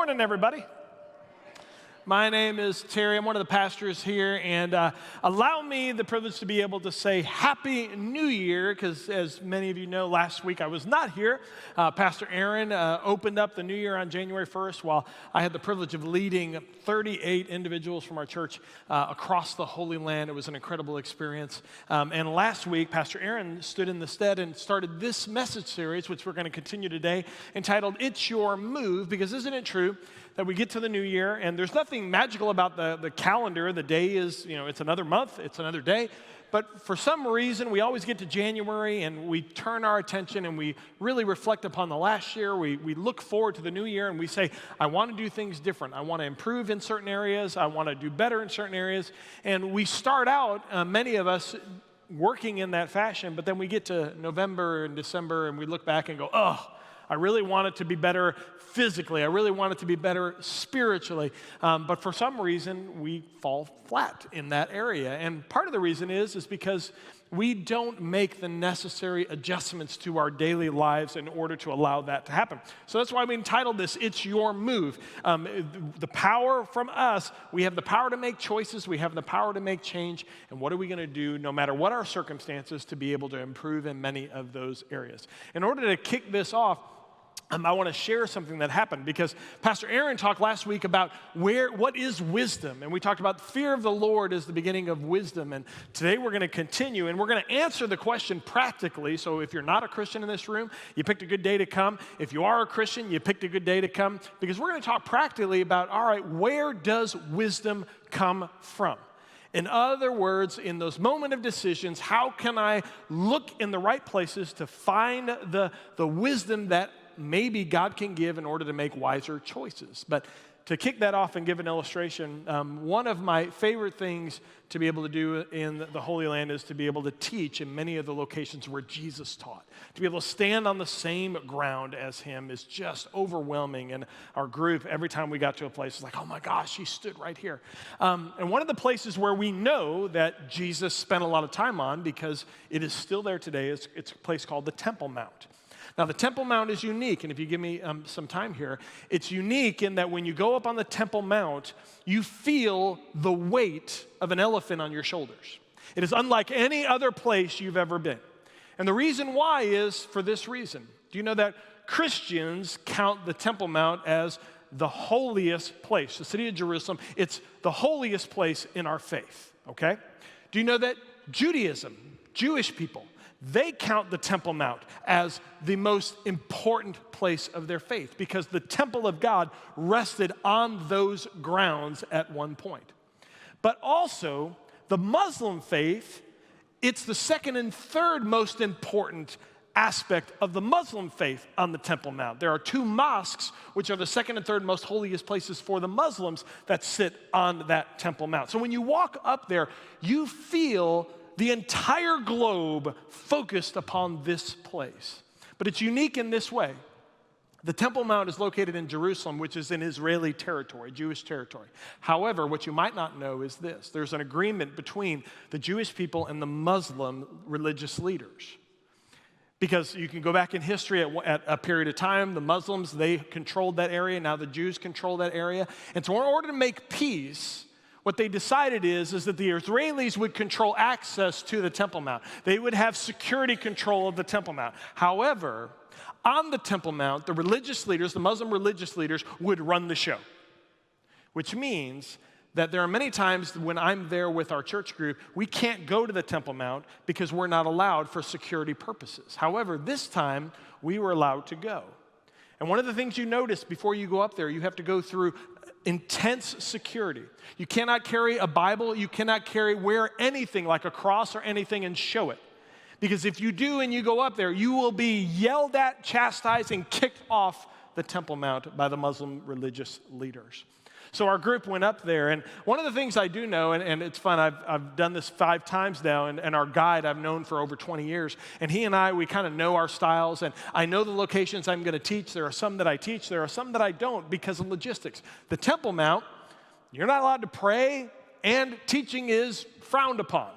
morning, everybody. My name is Terry. I'm one of the pastors here, and allow me the privilege to be able to say Happy New Year, because as many of you know, last week I was not here. Pastor Aaron opened up the new year on January 1st, while I had the privilege of leading 38 individuals from our church across the Holy Land. It was an incredible experience. And last week, Pastor Aaron stood in the stead and started this message series, which we're going to continue today, entitled It's Your Move, because isn't it true that we get to the new year, and there's nothing magical about the calendar. The day is, it's another month, it's another day. But for some reason, we always get to January, and we turn our attention, and we really reflect upon the last year. We look forward to the new year, and we say, I want to do things different. I want to improve in certain areas. I want to do better in certain areas. And we start out, many of us, working in that fashion, but then we get to November and December, and we look back and go, I really want it to be better physically. I really want it to be better spiritually. But for some reason, we fall flat in that area. And part of the reason is because we don't make the necessary adjustments to our daily lives in order to allow that to happen. So that's why we entitled this, It's Your Move. The power from us, we have the power to make choices, we have the power to make change, and what are we going to do, no matter what our circumstances, to be able to improve in many of those areas. In order to kick this off, I want to share something that happened, because Pastor Aaron talked last week about what is wisdom, and we talked about fear of the Lord is the beginning of wisdom, and today we're going to continue, and we're going to answer the question practically. So if you're not a Christian in this room, you picked a good day to come. If you are a Christian, you picked a good day to come, because we're going to talk practically about, all right, where does wisdom come from? In other words, in those moment of decisions, how can I look in the right places to find the wisdom that maybe God can give in order to make wiser choices? But to kick that off and give an illustration, one of my favorite things to be able to do in the Holy Land is to be able to teach in many of the locations where Jesus taught. To be able to stand on the same ground as him is just overwhelming. And our group, every time we got to a place, it's like, oh my gosh, he stood right here. And one of the places where we know that Jesus spent a lot of time on, because it is still there today, it's a place called the Temple Mount. Now, the Temple Mount is unique, and if you give me some time here, it's unique in that when you go up on the Temple Mount, you feel the weight of an elephant on your shoulders. It is unlike any other place you've ever been. And the reason why is for this reason. Do you know that Christians count the Temple Mount as the holiest place? The city of Jerusalem, it's the holiest place in our faith, okay? Do you know that Judaism, Jewish people, they count the Temple Mount as the most important place of their faith, because the temple of God rested on those grounds at one point. But also, the Muslim faith, it's the second and third most important aspect of the Muslim faith on the Temple Mount. There are two mosques, which are the second and third most holiest places for the Muslims, that sit on that Temple Mount. So when you walk up there, you feel the entire globe focused upon this place. But it's unique in this way. The Temple Mount is located in Jerusalem, which is in Israeli territory, Jewish territory. However, what you might not know is this. There's an agreement between the Jewish people and the Muslim religious leaders. Because you can go back in history at a period of time, the Muslims, they controlled that area. Now the Jews control that area. And so in order to make peace, what they decided is that the Israelis would control access to the Temple Mount. They would have security control of the Temple Mount. However, on the Temple Mount, the religious leaders, the Muslim religious leaders, would run the show. Which means that there are many times when I'm there with our church group, we can't go to the Temple Mount because we're not allowed for security purposes. However, this time, we were allowed to go. And one of the things you notice before you go up there, you have to go through intense security. You cannot carry a Bible. You cannot wear anything like a cross or anything and show it. Because if you do and you go up there, you will be yelled at, chastised, and kicked off the Temple Mount by the Muslim religious leaders. So our group went up there, and one of the things I do know, and it's fun, I've done this 5 times now, and our guide I've known for over 20 years, and he and I, we kind of know our styles, and I know the locations I'm going to teach. There are some that I teach, there are some that I don't because of logistics. The Temple Mount, you're not allowed to pray, and teaching is frowned upon.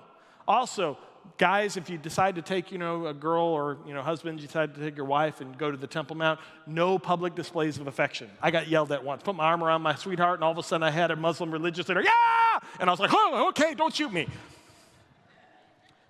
Also, guys, if you decide to take, a girl or, husband, you decide to take your wife and go to the Temple Mount, no public displays of affection. I got yelled at once. Put my arm around my sweetheart, and all of a sudden I had a Muslim religious leader, yeah! And I was like, oh, okay, don't shoot me.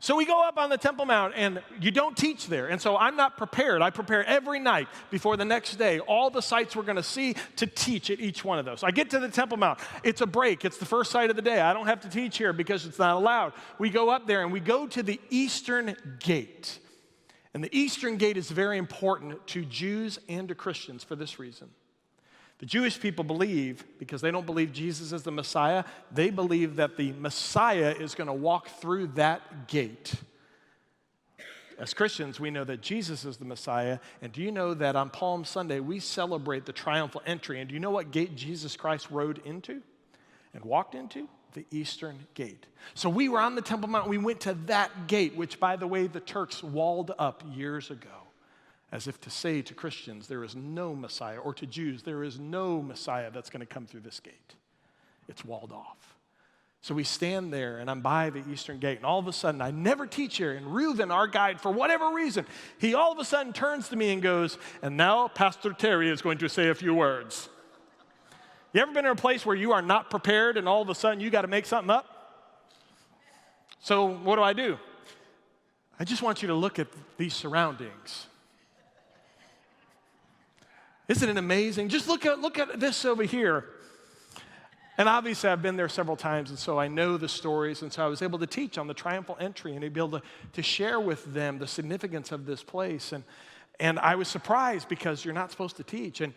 So we go up on the Temple Mount, and you don't teach there. And so I'm not prepared. I prepare every night before the next day, all the sites we're going to see to teach at each one of those. So I get to the Temple Mount. It's a break. It's the first site of the day. I don't have to teach here because it's not allowed. We go up there, and we go to the Eastern Gate. And the Eastern Gate is very important to Jews and to Christians for this reason. The Jewish people believe, because they don't believe Jesus is the Messiah, they believe that the Messiah is going to walk through that gate. As Christians, we know that Jesus is the Messiah, and do you know that on Palm Sunday, we celebrate the triumphal entry, and do you know what gate Jesus Christ rode into and walked into? The Eastern Gate. So we were on the Temple Mount, we went to that gate, which, by the way, the Turks walled up years ago, as if to say to Christians, there is no Messiah, or to Jews, there is no Messiah that's going to come through this gate. It's walled off. So we stand there, and I'm by the Eastern Gate, and all of a sudden, I never teach here, and Reuven, our guide, for whatever reason, he all of a sudden turns to me and goes, and now Pastor Terry is going to say a few words. You ever been in a place where you are not prepared, and all of a sudden, you got to make something up? So what do? I just want you to look at these surroundings. Isn't it amazing? Just look at this over here. And obviously, I've been there several times, and so I know the stories, and so I was able to teach on the triumphal entry and to be able to share with them the significance of this place. And I was surprised because you're not supposed to teach. And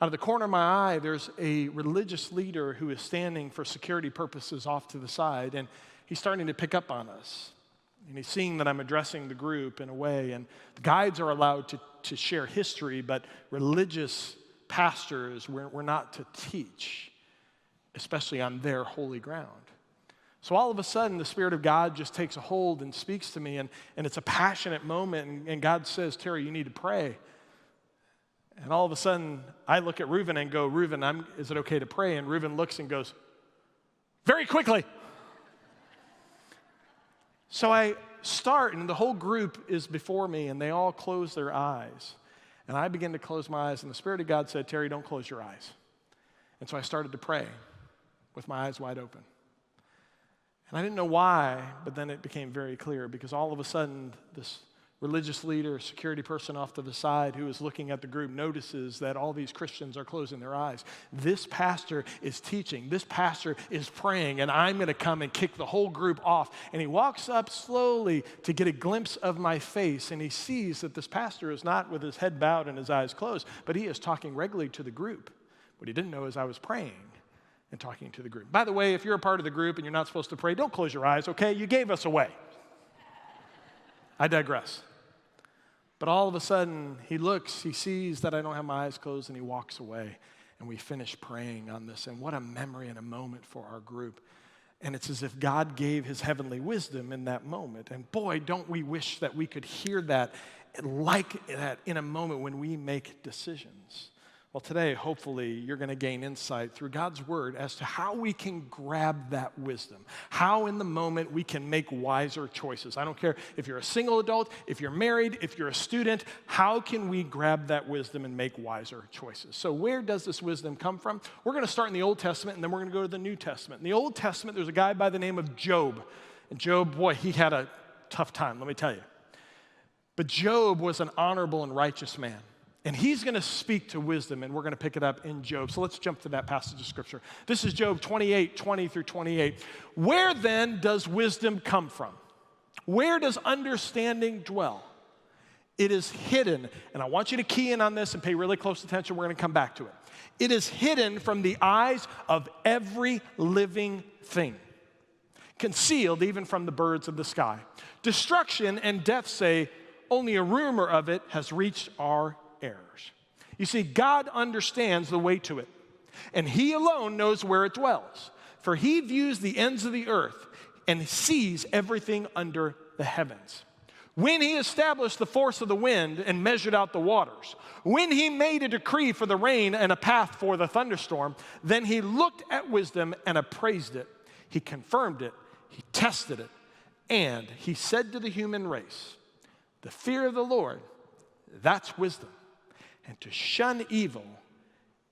out of the corner of my eye, there's a religious leader who is standing for security purposes off to the side, and he's starting to pick up on us. And he's seeing that I'm addressing the group in a way, and the guides are allowed to share history, but religious pastors, we're not to teach, especially on their holy ground. So all of a sudden, the Spirit of God just takes a hold and speaks to me, and it's a passionate moment, and God says, Terry, you need to pray. And all of a sudden, I look at Reuven and go, Reuven, is it okay to pray? And Reuven looks and goes, very quickly. So I start, and the whole group is before me, and they all close their eyes. And I begin to close my eyes, and the Spirit of God said, Terry, don't close your eyes. And so I started to pray with my eyes wide open. And I didn't know why, but then it became very clear, because all of a sudden, this religious leader, security person off to the side who is looking at the group notices that all these Christians are closing their eyes. This pastor is teaching. This pastor is praying, and I'm going to come and kick the whole group off. And he walks up slowly to get a glimpse of my face, and he sees that this pastor is not with his head bowed and his eyes closed, but he is talking regularly to the group. What he didn't know is I was praying and talking to the group. By the way, if you're a part of the group and you're not supposed to pray, don't close your eyes, okay? You gave us away. I digress. But all of a sudden, he looks, he sees that I don't have my eyes closed, and he walks away. And we finish praying on this. And what a memory and a moment for our group. And it's as if God gave his heavenly wisdom in that moment. And boy, don't we wish that we could hear that like that in a moment when we make decisions. Well, today, hopefully, you're going to gain insight through God's word as to how we can grab that wisdom, how in the moment we can make wiser choices. I don't care if you're a single adult, if you're married, if you're a student, how can we grab that wisdom and make wiser choices? So where does this wisdom come from? We're going to start in the Old Testament, and then we're going to go to the New Testament. In the Old Testament, there's a guy by the name of Job. And Job, boy, he had a tough time, let me tell you. But Job was an honorable and righteous man. And he's going to speak to wisdom, and we're going to pick it up in Job. So let's jump to that passage of Scripture. This is Job 28, 20 through 28. Where then does wisdom come from? Where does understanding dwell? It is hidden, and I want you to key in on this and pay really close attention. We're going to come back to it. It is hidden from the eyes of every living thing, concealed even from the birds of the sky. Destruction and death say, only a rumor of it has reached our errors. You see, God understands the way to it, and he alone knows where it dwells. For he views the ends of the earth and sees everything under the heavens. When he established the force of the wind and measured out the waters, when he made a decree for the rain and a path for the thunderstorm, then he looked at wisdom and appraised it. He confirmed it, he tested it, And he said to the human race, the fear of the Lord, that's wisdom. And to shun evil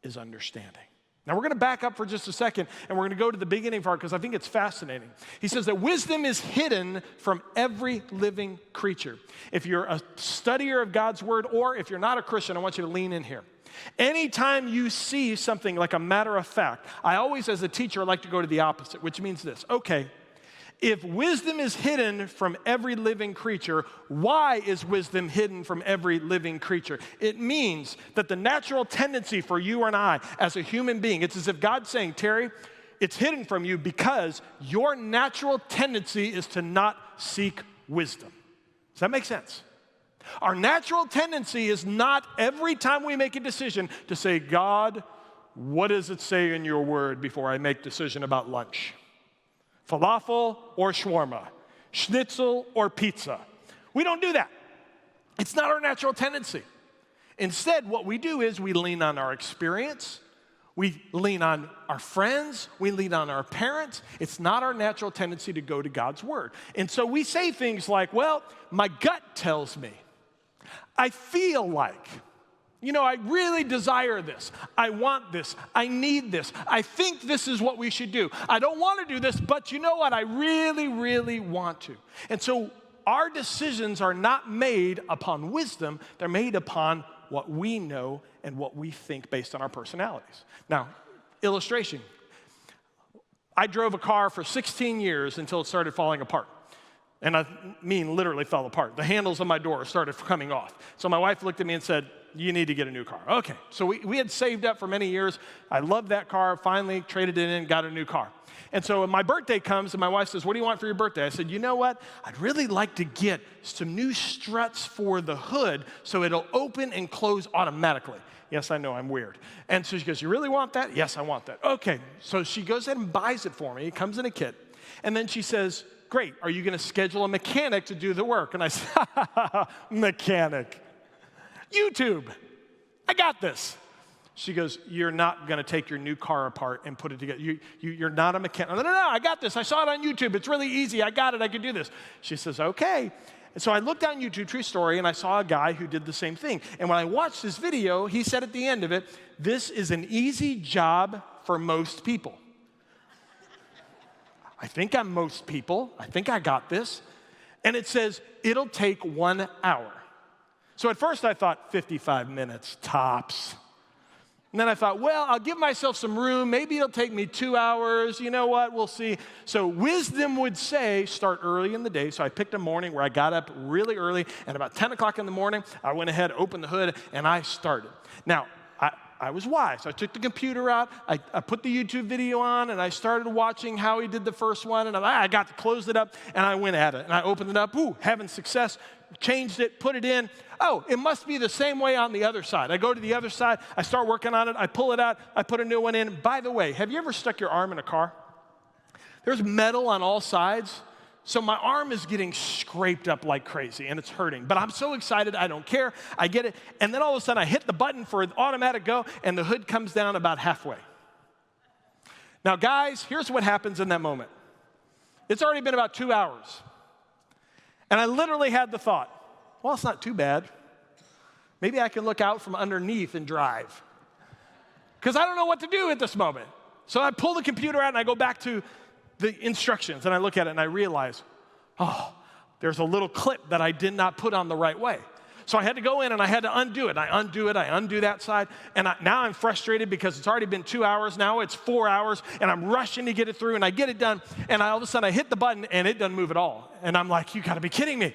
is understanding. Now we're going to back up for just a second, and we're going to go to the beginning part because I think it's fascinating. He says that wisdom is hidden from every living creature. If you're a studier of God's word, or if you're not a Christian, I want you to lean in here. Anytime you see something like a matter of fact, I always, as a teacher, like to go to the opposite, which means this. Okay, if wisdom is hidden from every living creature, why is wisdom hidden from every living creature? It means that the natural tendency for you and I as a human being, it's as if God's saying, Terry, it's hidden from you because your natural tendency is to not seek wisdom. Does that make sense? Our natural tendency is not every time we make a decision to say, God, what does it say in your word before I make a decision about lunch? Falafel or shawarma, schnitzel or pizza. We don't do that. It's not our natural tendency. Instead, what we do is we lean on our experience, we lean on our friends, we lean on our parents. It's not our natural tendency to go to God's word. And so we say things like, well, my gut tells me, I feel like, I really desire this. I want this. I need this. I think this is what we should do. I don't want to do this, but you know what? I really, really want to. And so our decisions are not made upon wisdom. They're made upon what we know and what we think based on our personalities. Now, illustration. I drove a car for 16 years until it started falling apart. And I mean literally fell apart. The handles on my door started coming off. So my wife looked at me and said, you need to get a new car. Okay, so we had saved up for many years. I loved that car, finally traded it in, got a new car. And so when my birthday comes and my wife says, what do you want for your birthday? I said, you know what? I'd really like to get some new struts for the hood so it'll open and close automatically. Yes, I know, I'm weird. And so she goes, you really want that? Yes, I want that. Okay, so she goes ahead and buys it for me. It comes in a kit. And then she says, great, are you going to schedule a mechanic to do the work? And I said, mechanic. YouTube, I got this. She goes, you're not going to take your new car apart and put it together. You're not a mechanic. No, I got this. I saw it on YouTube. It's really easy. I got it. I can do this. She says, okay. And so I looked on YouTube, true story, and I saw a guy who did the same thing. And when I watched this video, he said at the end of it, this is an easy job for most people. I think I'm most people. I think I got this. And it says, it'll take 1 hour. So at first I thought 55 minutes, tops. And then I thought, well, I'll give myself some room. Maybe it'll take me 2 hours. You know what? We'll see. So wisdom would say, start early in the day. So I picked a morning where I got up really early. And about 10 o'clock in the morning, I went ahead, opened the hood, and I started. Now, I was wise. I took the computer out, I put the YouTube video on, and I started watching how he did the first one, and I got to close it up, and I went at it. And I opened it up, having success, changed it, put it in. Oh, it must be the same way on the other side. I go to the other side, I start working on it, I pull it out, I put a new one in. By the way, have you ever stuck your arm in a car? There's metal on all sides. So my arm is getting scraped up like crazy, and it's hurting. But I'm so excited, I don't care. I get it. And then all of a sudden, I hit the button for an automatic go, and the hood comes down about halfway. Now, guys, here's what happens in that moment. It's already been about 2 hours. And I literally had the thought, well, it's not too bad. Maybe I can look out from underneath and drive. Because I don't know what to do at this moment. So I pull the computer out, and I go back to the instructions, and I look at it and I realize, there's a little clip that I did not put on the right way. So I had to go in and I had to undo it. I undo that side, and now I'm frustrated because it's already been 2 hours. Now it's 4 hours, and I'm rushing to get it through, and I get it done, and all of a sudden I hit the button, and it doesn't move at all. And I'm like, you gotta be kidding me.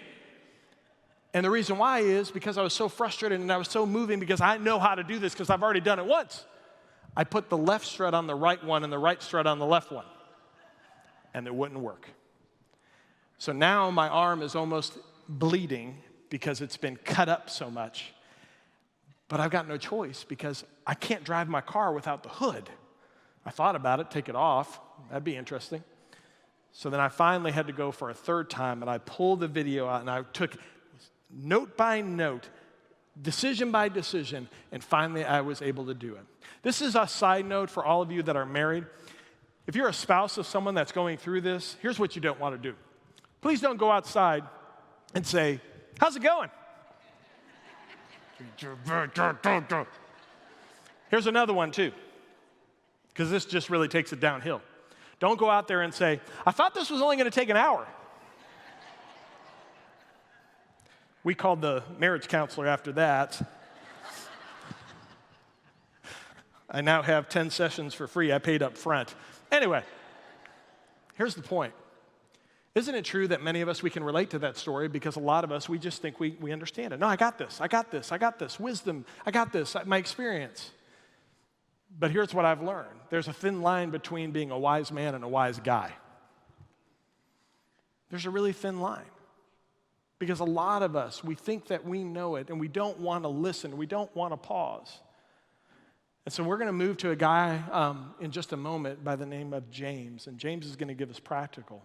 And the reason why is because I was so frustrated and I was so moving because I know how to do this because I've already done it once. I put the left strut on the right one and the right strut on the left one. And it wouldn't work. So now my arm is almost bleeding because it's been cut up so much. But I've got no choice because I can't drive my car without the hood. I thought about it, take it off. That'd be interesting. So then I finally had to go for a third time, and I pulled the video out, and I took note by note, decision by decision, and finally I was able to do it. This is a side note for all of you that are married. If you're a spouse of someone that's going through this, here's what you don't want to do. Please don't go outside and say, how's it going? Here's another one too, because this just really takes it downhill. Don't go out there and say, I thought this was only going to take an hour. We called the marriage counselor after that. I now have 10 sessions for free. I paid up front. Anyway, here's the point. Isn't it true that many of us, we can relate to that story because a lot of us, we just think we understand it. No, I got this. Wisdom, I got this, my experience. But here's what I've learned. There's a thin line between being a wise man and a wise guy. There's a really thin line. Because a lot of us, we think that we know it, and we don't want to listen. We don't want to pause. And so we're going to move to a guy in just a moment by the name of James. And James is going to give us practical.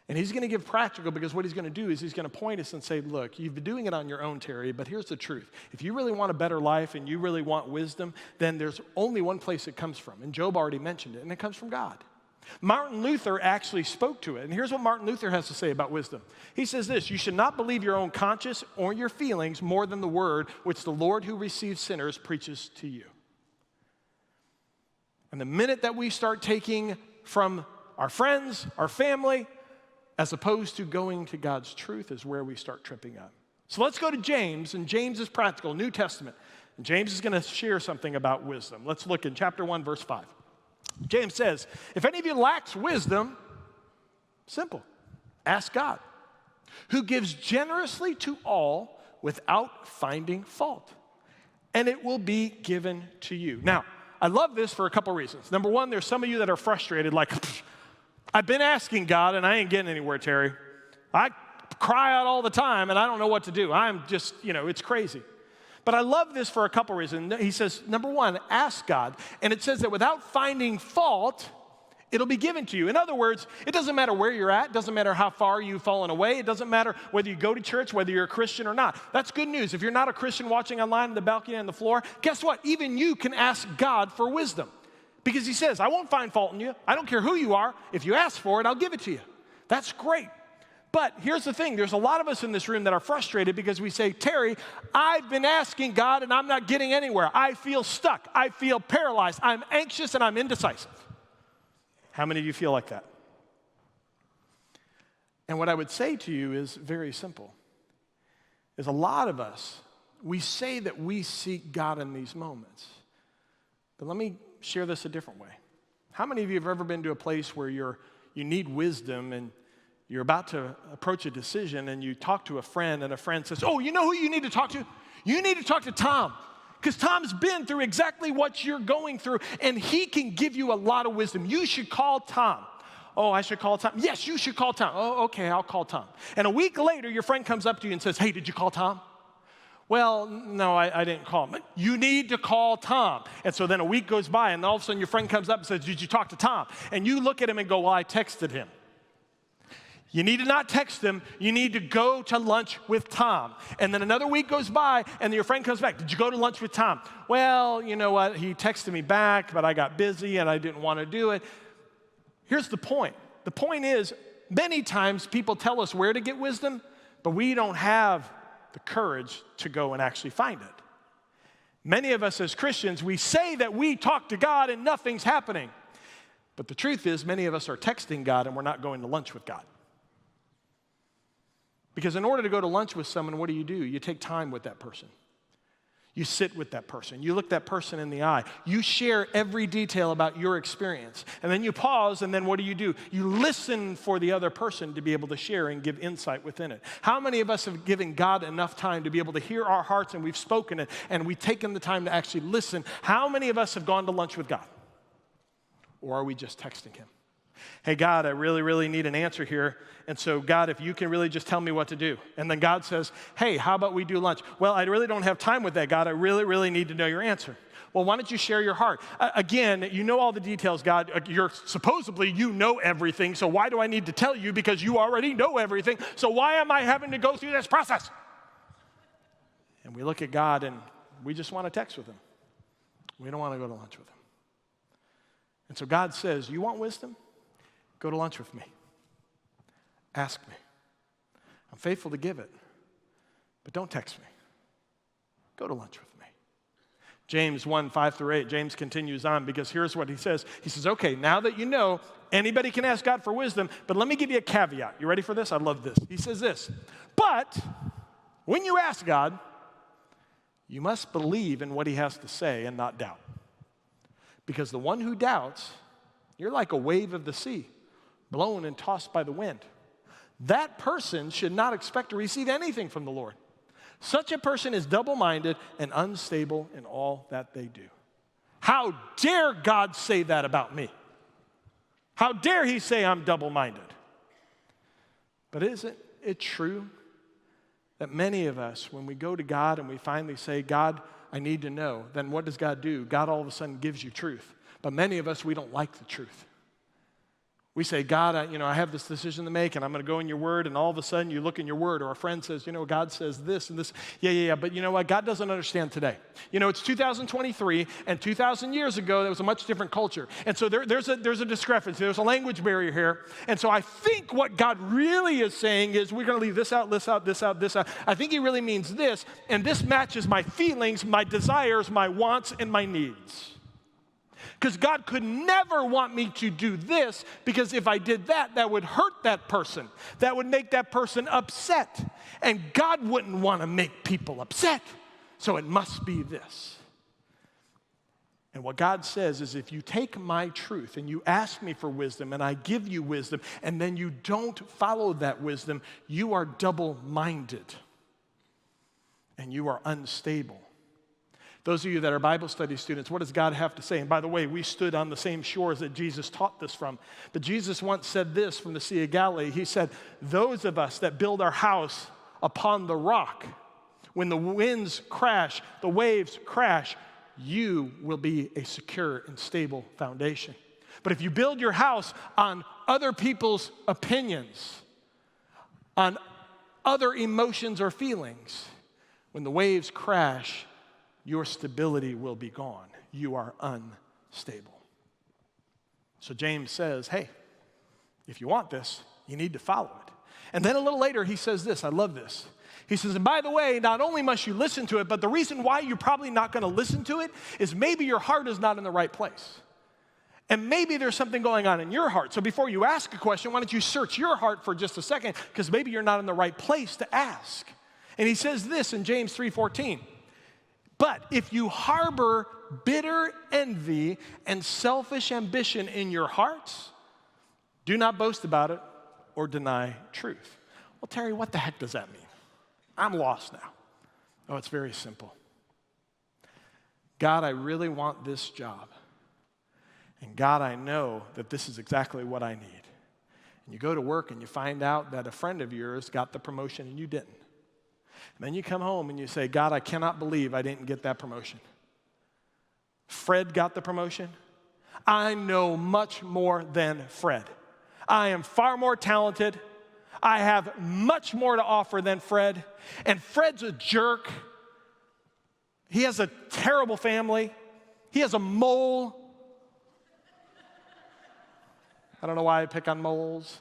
And he's going to give practical because what he's going to do is he's going to point us and say, look, you've been doing it on your own, Terry, but here's the truth. If you really want a better life and you really want wisdom, then there's only one place it comes from. And Job already mentioned it, and it comes from God. Martin Luther actually spoke to it. And here's what Martin Luther has to say about wisdom. He says this, you should not believe your own conscience or your feelings more than the word which the Lord who receives sinners preaches to you. And the minute that we start taking from our friends, our family, as opposed to going to God's truth is where we start tripping up. So let's go to James, and James is practical, New Testament. And James is going to share something about wisdom. Let's look in chapter 1, verse 5. James says, if any of you lacks wisdom, simple, ask God, who gives generously to all without finding fault, and it will be given to you. Now, I love this for a couple reasons. Number one, there's some of you that are frustrated, like, I've been asking God and I ain't getting anywhere, Terry. I cry out all the time and I don't know what to do. I'm just, it's crazy. But I love this for a couple reasons. He says, number one, ask God. And it says that without finding fault, it'll be given to you. In other words, it doesn't matter where you're at. It doesn't matter how far you've fallen away. It doesn't matter whether you go to church, whether you're a Christian or not. That's good news. If you're not a Christian watching online on the balcony and the floor, guess what? Even you can ask God for wisdom. Because he says, I won't find fault in you. I don't care who you are. If you ask for it, I'll give it to you. That's great. But here's the thing. There's a lot of us in this room that are frustrated because we say, Terry, I've been asking God and I'm not getting anywhere. I feel stuck. I feel paralyzed. I'm anxious and I'm indecisive. How many of you feel like that? And what I would say to you is very simple. Is a lot of us, we say that we seek God in these moments. But let me share this a different way. How many of you have ever been to a place where you need wisdom and you're about to approach a decision and you talk to a friend and a friend says, oh, you know who you need to talk to? You need to talk to Tom because Tom's been through exactly what you're going through and he can give you a lot of wisdom. You should call Tom. Oh, I should call Tom? Yes, you should call Tom. Oh, okay, I'll call Tom. And a week later, your friend comes up to you and says, hey, did you call Tom? Well, no, I didn't call him. You need to call Tom. And so then a week goes by, and all of a sudden your friend comes up and says, did you talk to Tom? And you look at him and go, well, I texted him. You need to not text him. You need to go to lunch with Tom. And then another week goes by, and your friend comes back. Did you go to lunch with Tom? Well, you know what? He texted me back, but I got busy, and I didn't want to do it. Here's the point. The point is, many times people tell us where to get wisdom, but we don't have the courage to go and actually find it. Many of us as Christians, we say that we talk to God and nothing's happening. But the truth is, many of us are texting God and we're not going to lunch with God. Because in order to go to lunch with someone, what do? You take time with that person. You sit with that person. You look that person in the eye. You share every detail about your experience. And then you pause, and then what do? You listen for the other person to be able to share and give insight within it. How many of us have given God enough time to be able to hear our hearts, and we've spoken it, and we've taken the time to actually listen? How many of us have gone to lunch with God? Or are we just texting him? Hey, God, I really, really need an answer here. And so, God, if you can really just tell me what to do. And then God says, hey, how about we do lunch? Well, I really don't have time with that, God. I really, really need to know your answer. Well, why don't you share your heart? Again, you know all the details, God. Supposedly, you know everything. So why do I need to tell you? Because you already know everything. So why am I having to go through this process? And we look at God and we just want to text with him. We don't want to go to lunch with him. And so God says, you want wisdom? Go to lunch with me. Ask me. I'm faithful to give it, but don't text me. Go to lunch with me. James 1, 5 through 8, James continues on because here's what he says. He says, okay, now that you know, anybody can ask God for wisdom, but let me give you a caveat. You ready for this? I love this. He says this, but when you ask God, you must believe in what he has to say and not doubt. Because the one who doubts, you're like a wave of the sea, blown and tossed by the wind. That person should not expect to receive anything from the Lord. Such a person is double-minded and unstable in all that they do. How dare God say that about me? How dare he say I'm double-minded? But isn't it true that many of us, when we go to God and we finally say, God, I need to know, then what does God do? God all of a sudden gives you truth. But many of us, we don't like the truth. We say, God, I have this decision to make, and I'm going to go in your word, and all of a sudden you look in your word, or a friend says, God says this and this. Yeah, but you know what? God doesn't understand today. It's 2023, and 2,000 years ago, there was a much different culture. And so there's a discrepancy. There's a language barrier here. And so I think what God really is saying is we're going to leave this out, this out, this out, this out. I think he really means this, and this matches my feelings, my desires, my wants, and my needs. Because God could never want me to do this, because if I did that, that would hurt that person. That would make that person upset. And God wouldn't want to make people upset. So it must be this. And what God says is if you take my truth and you ask me for wisdom and I give you wisdom and then you don't follow that wisdom, you are double-minded and you are unstable. Those of you that are Bible study students, what does God have to say? And by the way, we stood on the same shores that Jesus taught this from. But Jesus once said this from the Sea of Galilee. He said, those of us that build our house upon the rock, when the winds crash, the waves crash, you will be a secure and stable foundation. But if you build your house on other people's opinions, on other emotions or feelings, when the waves crash, your stability will be gone. You are unstable. So James says, hey, if you want this, you need to follow it. And then a little later, he says this. I love this. He says, and by the way, not only must you listen to it, but the reason why you're probably not going to listen to it is maybe your heart is not in the right place. And maybe there's something going on in your heart. So before you ask a question, why don't you search your heart for just a second, because maybe you're not in the right place to ask. And he says this in James 3:14. But if you harbor bitter envy and selfish ambition in your hearts, do not boast about it or deny truth. Well, Terry, what the heck does that mean? I'm lost now. Oh, it's very simple. God, I really want this job. And God, I know that this is exactly what I need. And you go to work and you find out that a friend of yours got the promotion and you didn't. And then you come home and you say, God, I cannot believe I didn't get that promotion. Fred got the promotion. I know much more than Fred. I am far more talented. I have much more to offer than Fred. And Fred's a jerk. He has a terrible family. He has a mole. I don't know why I pick on moles.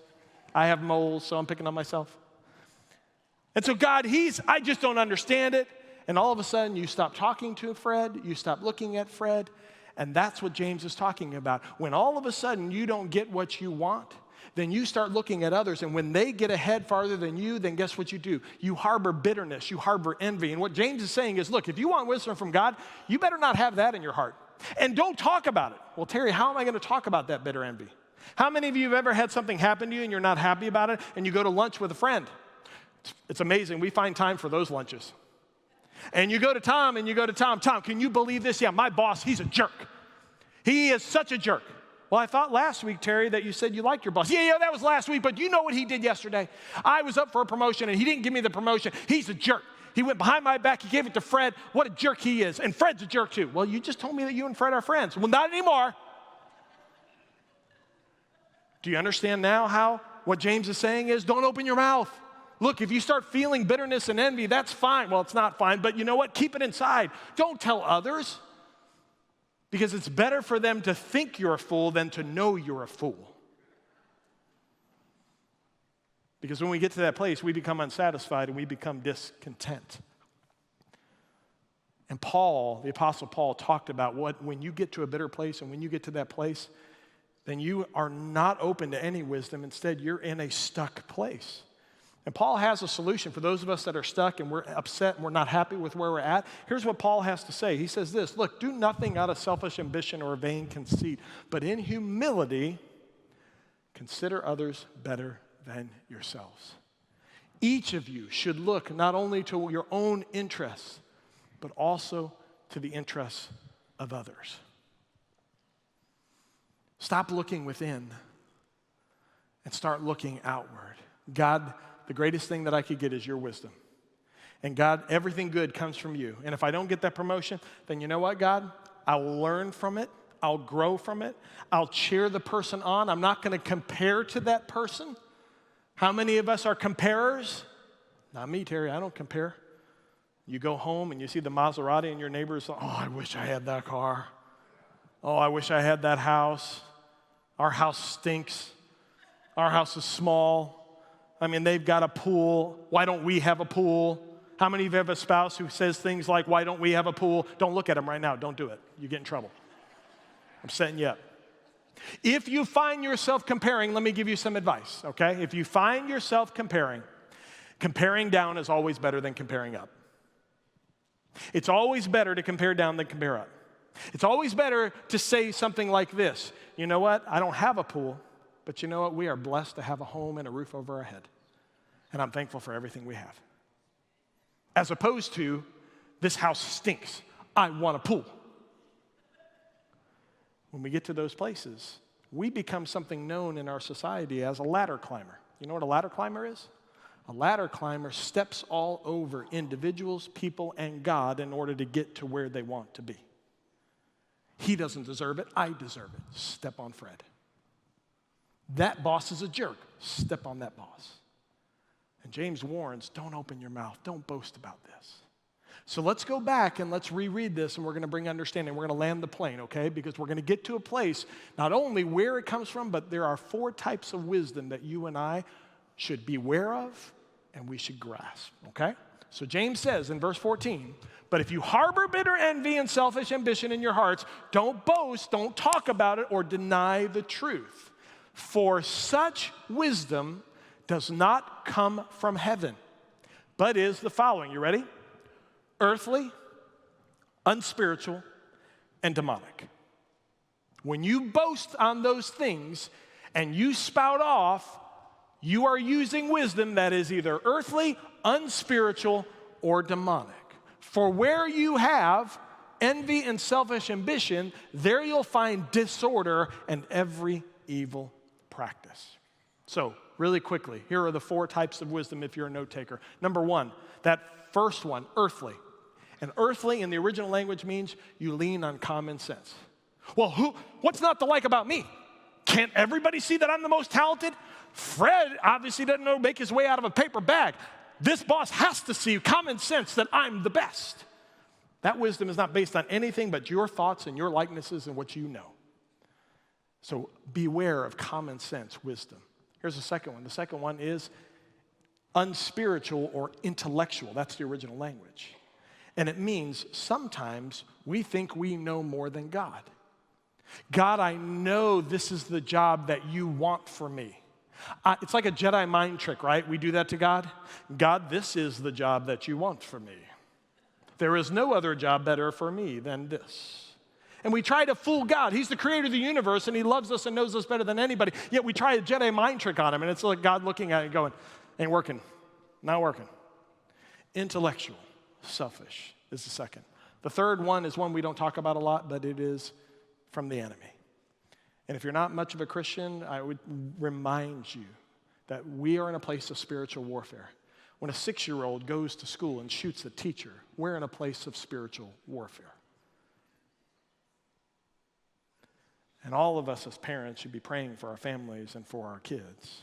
I have moles, so I'm picking on myself. And so God, I just don't understand it. And all of a sudden, you stop talking to Fred, you stop looking at Fred, and that's what James is talking about. When all of a sudden you don't get what you want, then you start looking at others, and when they get ahead farther than you, then guess what you do? You harbor bitterness, you harbor envy. And what James is saying is, look, if you want wisdom from God, you better not have that in your heart. And don't talk about it. Well, Terry, how am I going to talk about that bitter envy? How many of you have ever had something happen to you and you're not happy about it, and you go to lunch with a friend? It's amazing. We find time for those lunches. And you go to Tom, and you go to Tom, can you believe this? Yeah, my boss, he's a jerk. He is such a jerk. Well, I thought last week, Terry, that you said you liked your boss. Yeah, that was last week, but you know what he did yesterday? I was up for a promotion, and he didn't give me the promotion. He's a jerk. He went behind my back. He gave it to Fred. What a jerk he is. And Fred's a jerk, too. Well, you just told me that you and Fred are friends. Well, not anymore. Do you understand now how what James is saying is don't open your mouth? Look, if you start feeling bitterness and envy, that's fine. Well, it's not fine, but you know what? Keep it inside. Don't tell others, because it's better for them to think you're a fool than to know you're a fool. Because when we get to that place, we become unsatisfied and we become discontent. And Paul, the Apostle Paul, talked about when you get to a bitter place and when you get to that place, then you are not open to any wisdom. Instead, you're in a stuck place. And Paul has a solution for those of us that are stuck and we're upset and we're not happy with where we're at. Here's what Paul has to say. He says this, look, do nothing out of selfish ambition or vain conceit, but in humility, consider others better than yourselves. Each of you should look not only to your own interests, but also to the interests of others. Stop looking within and start looking outward. God, the greatest thing that I could get is your wisdom. And God, everything good comes from you. And if I don't get that promotion, then you know what, God? I'll learn from it. I'll grow from it. I'll cheer the person on. I'm not going to compare to that person. How many of us are comparers? Not me, Terry. I don't compare. You go home and you see the Maserati and your neighbor's like, oh, I wish I had that car. Oh, I wish I had that house. Our house stinks. Our house is small. I mean, they've got a pool. Why don't we have a pool? How many of you have a spouse who says things like, why don't we have a pool? Don't look at them right now. Don't do it. You get in trouble. I'm setting you up. If you find yourself comparing, let me give you some advice, okay? If you find yourself comparing down is always better than comparing up. It's always better to compare down than compare up. It's always better to say something like this. You know what? I don't have a pool, but you know what? We are blessed to have a home and a roof over our head. And I'm thankful for everything we have. As opposed to, this house stinks. I want a pool. When we get to those places, we become something known in our society as a ladder climber. You know what a ladder climber is? A ladder climber steps all over individuals, people, and God in order to get to where they want to be. He doesn't deserve it. I deserve it. Step on Fred. That boss is a jerk. Step on that boss. And James warns, don't open your mouth. Don't boast about this. So let's go back and let's reread this, and we're going to bring understanding. We're going to land the plane, okay? Because we're going to get to a place, not only where it comes from, but there are 4 types of wisdom that you and I should be aware of and we should grasp, okay? So James says in verse 14, but if you harbor bitter envy and selfish ambition in your hearts, don't boast, don't talk about it, or deny the truth. For such wisdom does not come from heaven, but is the following. You ready? Earthly, unspiritual, and demonic. When you boast on those things and you spout off, you are using wisdom that is either earthly, unspiritual, or demonic. For where you have envy and selfish ambition, there you'll find disorder and every evil practice. So, really quickly, here are the 4 types of wisdom if you're a note taker. Number 1, that first one, earthly. And earthly in the original language means you lean on common sense. Well, what's not to like about me? Can't everybody see that I'm the most talented? Fred obviously doesn't know to make his way out of a paper bag. This boss has to see common sense that I'm the best. That wisdom is not based on anything but your thoughts and your likenesses and what you know. So beware of common sense wisdom. Here's the second one. The second one is unspiritual or intellectual. That's the original language. And it means sometimes we think we know more than God. God, I know this is the job that you want for me. It's like a Jedi mind trick, right? We do that to God. God, this is the job that you want for me. There is no other job better for me than this. And we try to fool God. He's the creator of the universe, and he loves us and knows us better than anybody. Yet we try a Jedi mind trick on him, and it's like God looking at it and going, ain't working, not working. Intellectual, selfish is the second. The third one is one we don't talk about a lot, but it is from the enemy. And if you're not much of a Christian, I would remind you that we are in a place of spiritual warfare. When a 6-year-old goes to school and shoots a teacher, we're in a place of spiritual warfare. And all of us as parents should be praying for our families and for our kids,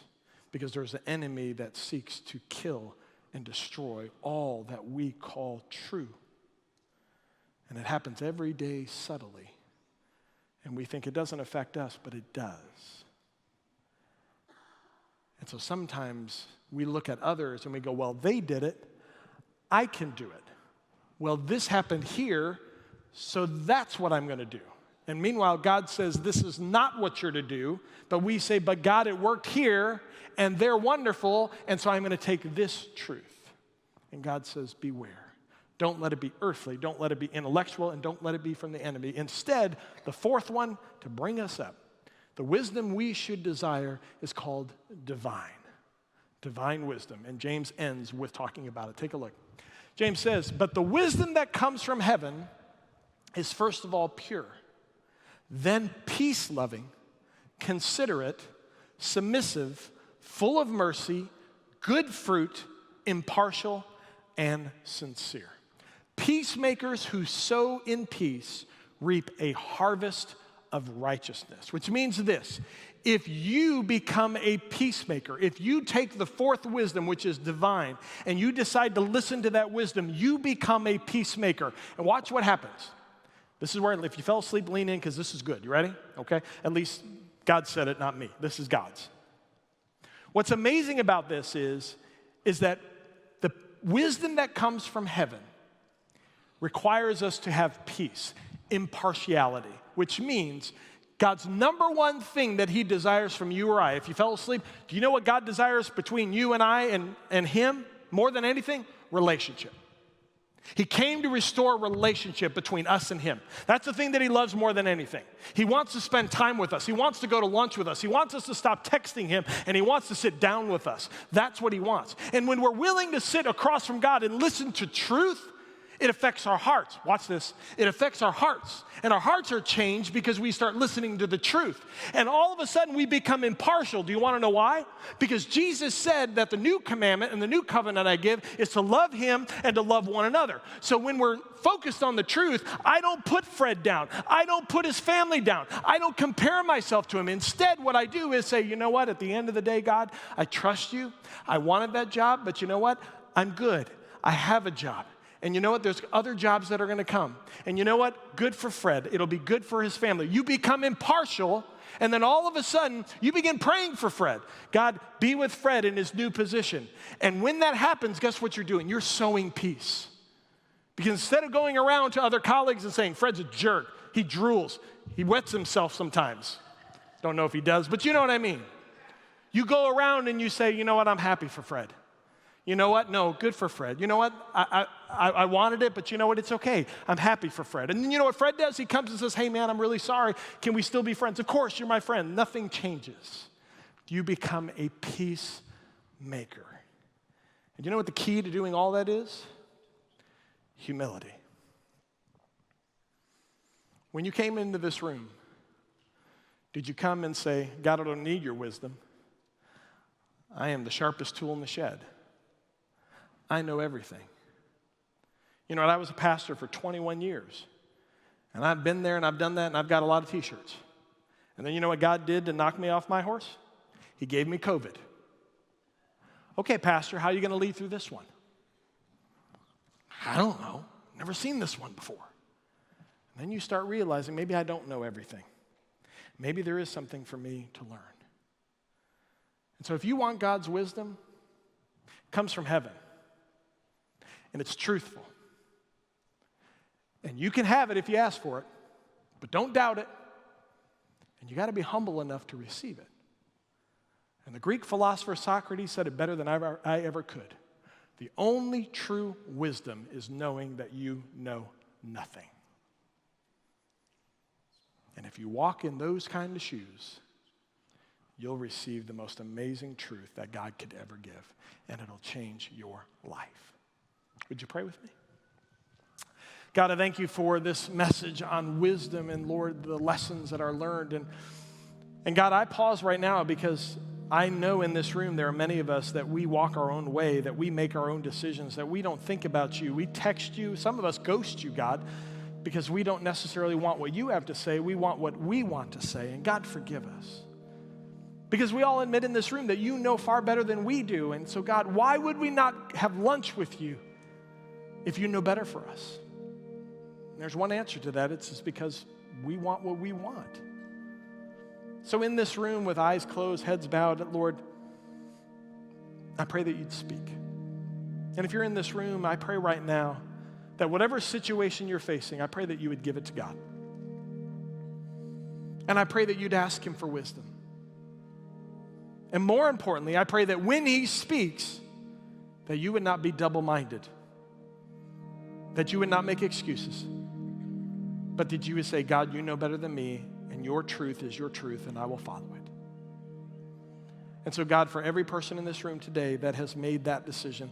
because there's an enemy that seeks to kill and destroy all that we call true. And it happens every day subtly. And we think it doesn't affect us, but it does. And so sometimes we look at others and we go, well, they did it, I can do it. Well, this happened here, so that's what I'm going to do. And meanwhile, God says, this is not what you're to do, but we say, but God, it worked here, and they're wonderful, and so I'm going to take this truth. And God says, beware. Don't let it be earthly, don't let it be intellectual, and don't let it be from the enemy. Instead, the fourth one, to bring us up, the wisdom we should desire is called divine. Divine wisdom. And James ends with talking about it. Take a look. James says, but the wisdom that comes from heaven is first of all pure, then peace-loving, considerate, submissive, full of mercy, good fruit, impartial, and sincere. Peacemakers who sow in peace reap a harvest of righteousness, which means this: if you become a peacemaker, if you take the fourth wisdom, which is divine, and you decide to listen to that wisdom, you become a peacemaker. And watch what happens. This is where, if you fell asleep, lean in, because this is good. You ready? Okay? At least God said it, not me. This is God's. What's amazing about this is that the wisdom that comes from heaven requires us to have peace, impartiality, which means God's number one thing that he desires from you or I, if you fell asleep, do you know what God desires between you and I and him more than anything? Relationship. He came to restore relationship between us and him. That's the thing that he loves more than anything. He wants to spend time with us. He wants to go to lunch with us. He wants us to stop texting him, and he wants to sit down with us. That's what he wants. And when we're willing to sit across from God and listen to truth, it affects our hearts. Watch this. It affects our hearts. And our hearts are changed because we start listening to the truth. And all of a sudden, we become impartial. Do you want to know why? Because Jesus said that the new commandment and the new covenant I give is to love him and to love one another. So when we're focused on the truth, I don't put Fred down. I don't put his family down. I don't compare myself to him. Instead, what I do is say, you know what? At the end of the day, God, I trust you. I wanted that job, but you know what? I'm good. I have a job. And you know what? There's other jobs that are going to come. And you know what? Good for Fred. It'll be good for his family. You become impartial, and then all of a sudden, you begin praying for Fred. God, be with Fred in his new position. And when that happens, guess what you're doing? You're sowing peace. Because instead of going around to other colleagues and saying, Fred's a jerk, he drools, he wets himself sometimes. Don't know if he does, but you know what I mean. You go around and you say, you know what? I'm happy for Fred. You know what? No, good for Fred. You know what? I wanted it, but you know what? It's okay. I'm happy for Fred. And then you know what Fred does? He comes and says, hey, man, I'm really sorry. Can we still be friends? Of course, you're my friend. Nothing changes. You become a peacemaker. And you know what the key to doing all that is? Humility. When you came into this room, did you come and say, God, I don't need your wisdom. I am the sharpest tool in the shed. I know everything. You know what? I was a pastor for 21 years. And I've been there and I've done that and I've got a lot of t-shirts. And then you know what God did to knock me off my horse? He gave me COVID. Okay, pastor, how are you going to lead through this one? I don't know. Never seen this one before. And then you start realizing maybe I don't know everything. Maybe there is something for me to learn. And so if you want God's wisdom, it comes from heaven. And it's truthful. And you can have it if you ask for it, but don't doubt it. And you got to be humble enough to receive it. And the Greek philosopher Socrates said it better than I ever could. The only true wisdom is knowing that you know nothing. And if you walk in those kind of shoes, you'll receive the most amazing truth that God could ever give, and it'll change your life. Would you pray with me? God, I thank you for this message on wisdom and, Lord, the lessons that are learned. And God, I pause right now because I know in this room there are many of us that we walk our own way, that we make our own decisions, that we don't think about you. We text you. Some of us ghost you, God, because we don't necessarily want what you have to say. We want what we want to say. And God, forgive us. Because we all admit in this room that you know far better than we do. And so, God, why would we not have lunch with you if you know better for us? And there's one answer to that. It's because we want what we want. So in this room with eyes closed, heads bowed, Lord, I pray that you'd speak. And if you're in this room, I pray right now that whatever situation you're facing, I pray that you would give it to God. And I pray that you'd ask him for wisdom. And more importantly, I pray that when he speaks, that you would not be double-minded, that you would not make excuses, but that you would say, God, you know better than me, and your truth is your truth, and I will follow it. And so, God, for every person in this room today that has made that decision,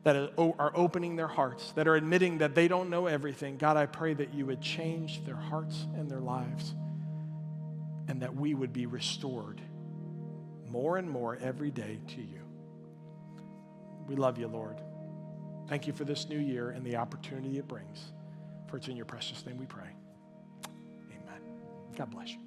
that are opening their hearts, that are admitting that they don't know everything, God, I pray that you would change their hearts and their lives, and that we would be restored more and more every day to you. We love you, Lord. Thank you for this new year and the opportunity it brings. For it's in your precious name we pray. Amen. God bless you.